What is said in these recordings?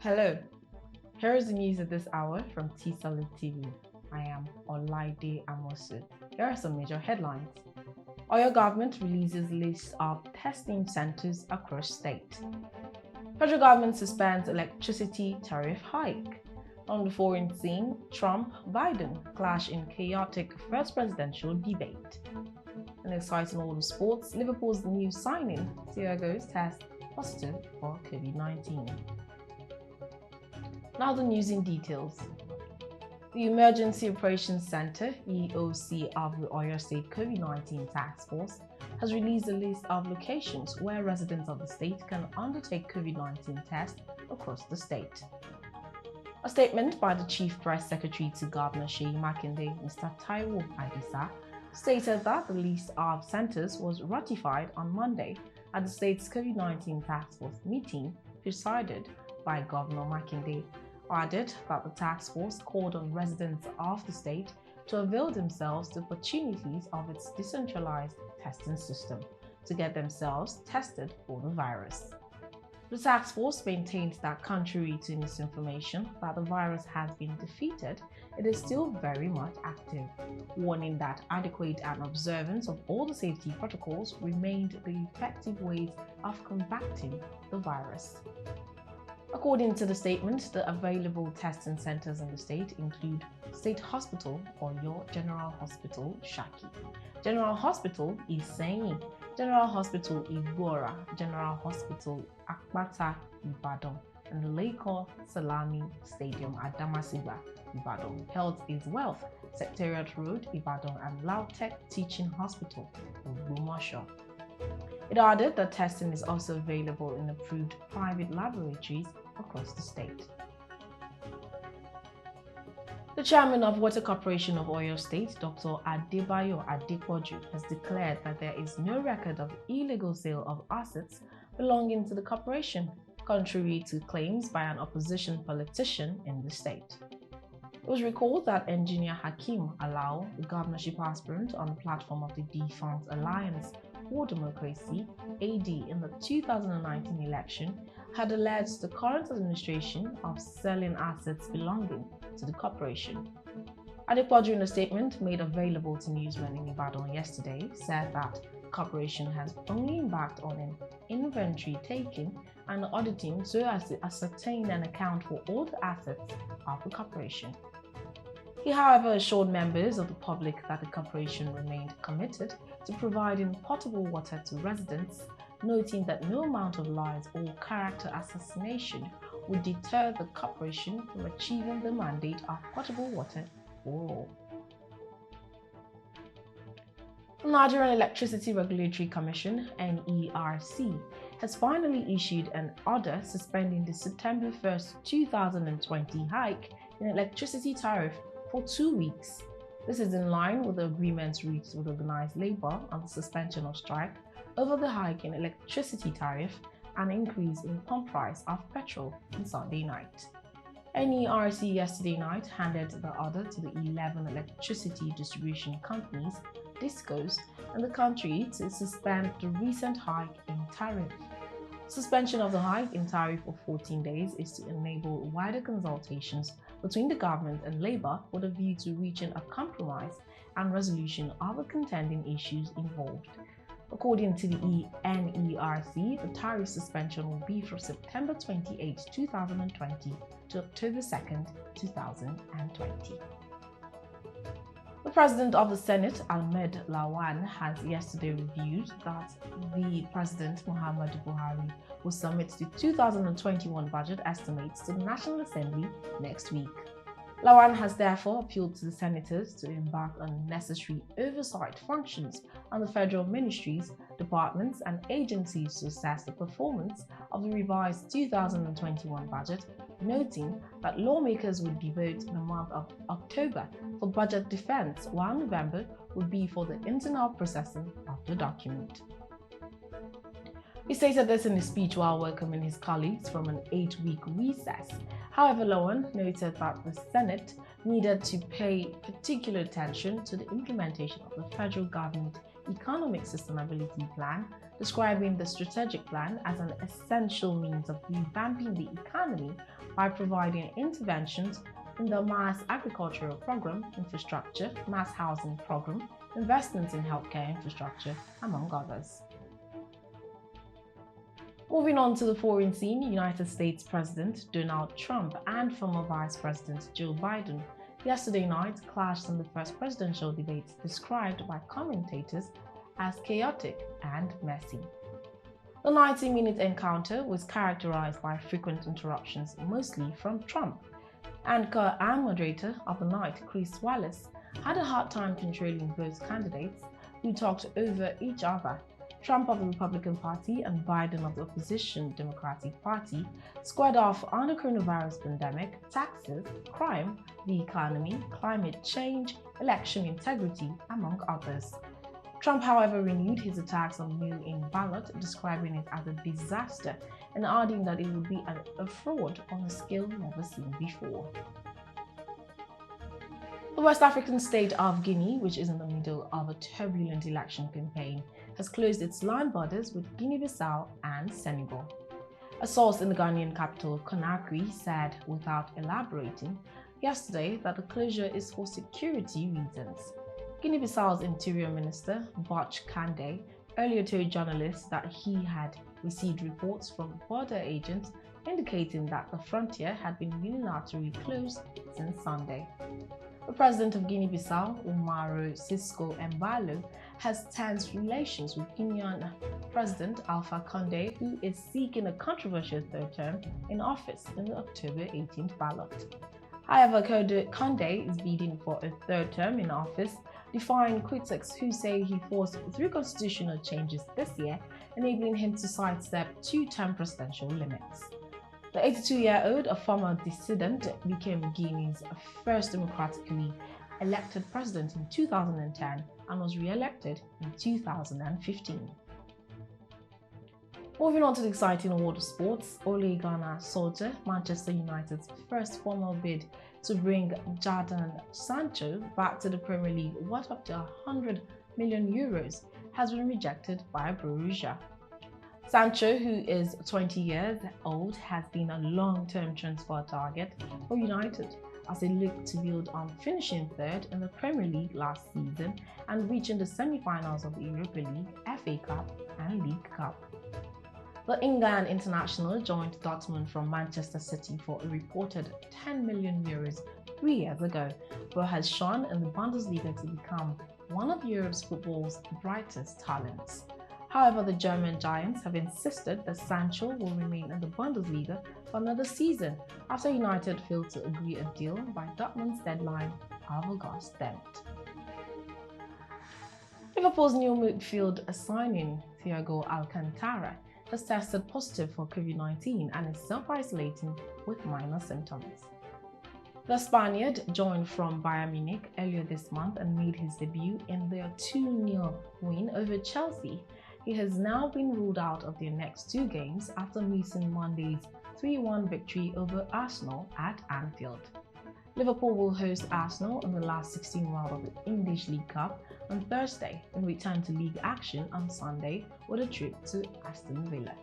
Hello, here is the news at this hour from Tstv. I am Olaide Amosu. Here are some major headlines. Oyo government releases list of testing centers across state. Federal government suspends electricity tariff hike. On the foreign scene, Trump-Biden clash in chaotic first presidential debate. In exciting world of sports, Liverpool's new signing, THIAGO's test positive for COVID-19. Now the news in details. The Emergency Operations Center, EOC of the Oyo State COVID-19 Task Force, has released a list of locations where residents of the state can undertake COVID-19 tests across the state. A statement by the Chief Press Secretary to Governor Seyi Makinde, Mr. Taiwo Adisa, stated that the list of centers was ratified on Monday at the state's COVID-19 Task Force meeting presided by Governor Makinde. Added that the task force called on residents of the state to avail themselves the opportunities of its decentralized testing system to get themselves tested for the virus. The task force maintains that contrary to misinformation that the virus has been defeated, it is still very much active, warning that adequate and observance of all the safety protocols remained the effective ways of combating the virus. According to the statement, the available testing centers in the state include State Hospital Oyo, General Hospital Shaki, General Hospital Iseyin, General Hospital Igbora, General Hospital Akpata Ibadan, and the Leko Salami Stadium at Damasiba, Ibadan. Health is Wealth, Secretariat Road, Ibadan, and Lautech Teaching Hospital, Ogbomoso. It added that testing is also available in approved private laboratories across the state. The chairman of Water Corporation of Oyo State, Dr. Adebayo Adepoju, has declared that there is no record of illegal sale of assets belonging to the corporation, contrary to claims by an opposition politician in the state. It was recalled that engineer Hakeem Alao, the governorship aspirant on the platform of the defunct Alliance for Democracy, AD, in the 2019 election, had alleged the current administration of selling assets belonging to the corporation. Adepoju, in a statement made available to newsmen in Ibadan yesterday, said that the corporation has only embarked on an inventory taking and auditing so as to ascertain and account for all the assets of the corporation. He, however, assured members of the public that the corporation remained committed to providing potable water to residents, noting that no amount of lies or character assassination would deter the corporation from achieving the mandate of potable water for all. The Nigerian Electricity Regulatory Commission, NERC, has finally issued an order suspending the September 1, 2020 hike in electricity tariff for 2 weeks. This is in line with the agreements reached with organized labor on the suspension of strike over the hike in electricity tariff and increase in pump price of petrol on Sunday night. NERC yesterday night handed the order to the 11 electricity distribution companies, DISCOs, in the country to suspend the recent hike in tariff. Suspension of the hike in tariff for 14 days is to enable wider consultations between the government and labor with a view to reaching a compromise and resolution of the contending issues involved. According to the NERC, the tariff suspension will be from September 28, 2020 to October 2, 2020. The President of the Senate, Ahmed Lawan, has yesterday reviewed that the President, Muhammadu Buhari, will submit the 2021 budget estimates to the National Assembly next week. Lawan has therefore appealed to the senators to embark on necessary oversight functions on the federal ministries, departments, and agencies to assess the performance of the revised 2021 budget, noting that lawmakers would devote the month of October for budget defense, while November would be for the internal processing of the document. He stated this in his speech while welcoming his colleagues from an 8-week recess. However, Lawan noted that the Senate needed to pay particular attention to the implementation of the federal government Economic Sustainability Plan describing the strategic plan as an essential means of revamping the economy by providing interventions in the mass agricultural program, infrastructure, mass housing program, investments in healthcare infrastructure, among others. Moving on to the foreign scene, United States President Donald Trump and former Vice President Joe Biden yesterday night clashed in the first presidential debates described by commentators as chaotic and messy. The 90-minute encounter was characterized by frequent interruptions, mostly from Trump. Anchor and moderator of the night, Chris Wallace, had a hard time controlling both candidates, who talked over each other. Trump of the Republican Party and Biden of the opposition Democratic Party squared off on the coronavirus pandemic, taxes, crime, the economy, climate change, election integrity, among others. Trump, however, renewed his attacks on mail-in ballot, describing it as a disaster and adding that it would be a fraud on a scale never seen before. The West African state of Guinea, which is in the middle of a turbulent election campaign, has closed its land borders with Guinea-Bissau and Senegal. A source in the Ghanaian capital, Conakry, said, without elaborating, yesterday that the closure is for security reasons. Guinea-Bissau's Interior Minister, Botch Kande, earlier told journalists that he had received reports from border agents indicating that the frontier had been unilaterally closed since Sunday. The president of Guinea-Bissau, Umaro Sissoco Embalo, has tense relations with Guinean President Alpha Condé, who is seeking a controversial third term in office in the October 18th ballot. However, Condé is bidding for a third term in office, defying critics who say he forced through constitutional changes this year, enabling him to sidestep two-term presidential limits. The 82-year-old, a former dissident, became Guinea's first democratically elected president in 2010 and was re-elected in 2015. Moving on to the exciting world of sports, Ole Gunnar Solskjaer, Manchester United's first formal bid to bring Jadon Sancho back to the Premier League worth up to €100 million, has been rejected by Borussia. Sancho, who is 20 years old, has been a long-term transfer target for United as they look to build on finishing third in the Premier League last season and reaching the semi-finals of the Europa League, FA Cup and League Cup. The England international joined Dortmund from Manchester City for a reported €10 million 3 years ago, but has shone in the Bundesliga to become one of Europe's football's brightest talents. However, the German Giants have insisted that Sancho will remain in the Bundesliga for another season after United failed to agree a deal by Dortmund's deadline of August 10th. Liverpool's new midfield signing, THIAGO Alcantara, has tested positive for COVID-19 and is self-isolating with minor symptoms. The Spaniard joined from Bayern Munich earlier this month and made his debut in their 2-0 win over Chelsea. He has now been ruled out of their next 2 games after missing Monday's 3-1 victory over Arsenal at Anfield. Liverpool will host Arsenal in the last 16 round of the English League Cup on Thursday and return to league action on Sunday with a trip to Aston Villa.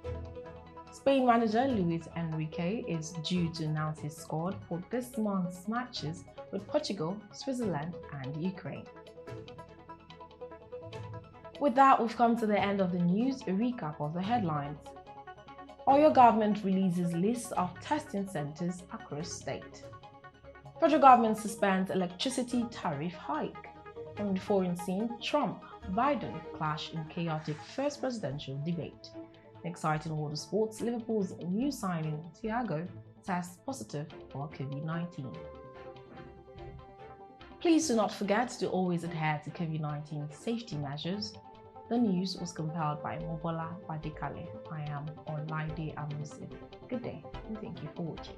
Spain manager Luis Enrique is due to announce his squad for this month's matches with Portugal, Switzerland and Ukraine. With that, we've come to the end of the news, a recap of the headlines. Oyo government releases list of testing centers across state. Federal government suspends electricity tariff hike. On the foreign scene, Trump, Biden clash in chaotic first presidential debate. In exciting world of sports, Liverpool's new signing, THIAGO, tests positive for COVID-19. Please do not forget to always adhere to COVID-19 safety measures. The news was compiled by Mobola Badikale. I am Olaide Amusin. Good day and thank you for watching.